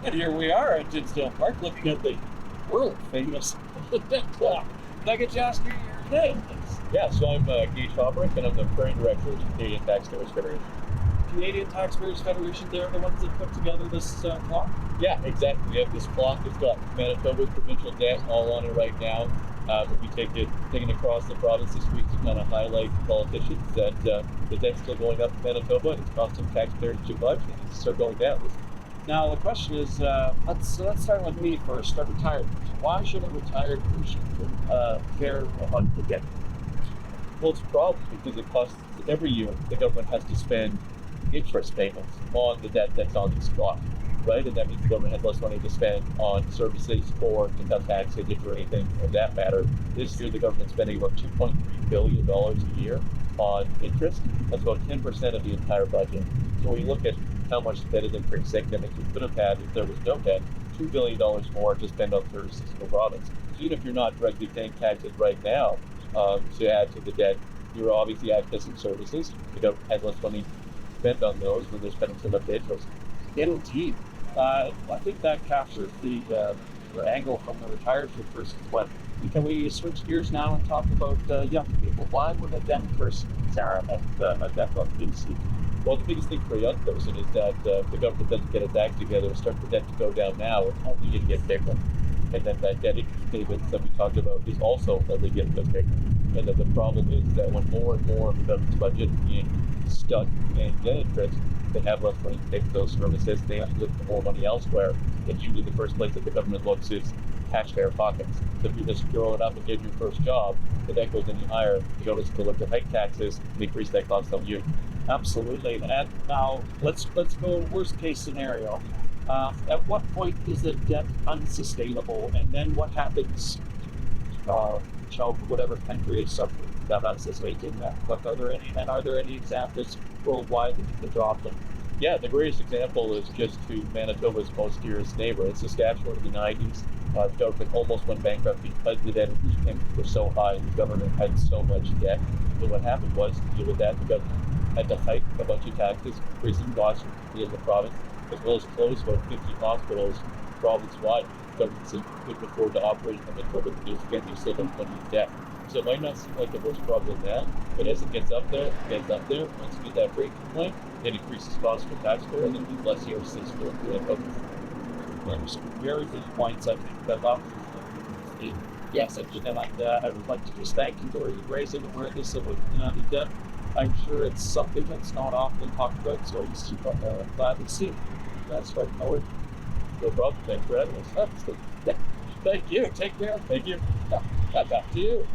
Here we are at Dinsdale Park looking at the world famous debt clock. Can I get you ask you your name, please? Yeah, so I'm Gage Fabric, and I'm the current director of the Canadian Taxpayers Federation. Canadian Taxpayers Federation, they're the ones that put together this clock? Yeah, exactly. We have this clock. It's got Manitoba's provincial debt all on it right now. We taken across the province this week to kind of highlight to politicians that the debt's still going up in Manitoba. It's costing taxpayers too much, and it's start going down. Now the question is, let's start with me first. A retired person. Why should a retired person care about the debt? Well, it's a problem because it costs every year. The government has to spend interest payments on the debt that's on this clock, right? And that means the government has less money to spend on services or income taxes or anything of that matter. This year, the government's spending about $2.3 billion a year on interest. That's about 10% of the entire budget. So when you look at how much debt is increasing, that means we could have had, if there was no debt, $2 billion more to spend on services in the province. So even if you're not directly paying taxes right now, to add to the debt, you're obviously accessing services. The government has less money spent on those when they're spending so much interest. Indeed. I think that captures the angle from the retired person. But can we switch gears now and talk about young people? Why would a deaf person care about a debt on BC? Well, the biggest thing for a young person is that the government doesn't get its act together and start the debt to go down now. It's only going to get bigger. And then that debt interest payments that we talked about is also only getting bigger. And then the problem is that when more and more of the government's budget is being stuck in debt interest, they have less money to pay for those services. They have to look for more money elsewhere. And usually the first place that the government looks is taxpayer pockets. So if you just grow it up and get your first job, the debt goes any higher. The government's going to look to hike taxes and increase that cost on you. Absolutely. And now let's go worst case scenario. At what point is the debt unsustainable, and then what happens? Whatever country is suffering that is making that. Are there any examples worldwide that you can drop them? Yeah, the greatest example is just to Manitoba's most nearest neighbor. It's Saskatchewan in the 90s. The government almost went bankrupt because the debt payments were so high and the government had so much debt. So what happened was, to deal with that, the government had to hike a bunch of taxes, increasing costs in the province, as well as close about 50 hospitals province-wide. Governments couldn't afford to operate in Manitoba because again, they still have money in debt. So it might not seem like the worst problem now, but as it gets up there, once you get that breaking point, it increases costs for taxpayers and then less services for Manitoba. There's some very good points I think about. Yes, and I would like to just thank you for raising awareness of the debt. I'm sure it's something that's not often talked about, so I'm glad to see. That's right, Howard. No problem. Thanks for having us. Thank you. Take care. Thank you. Back to you.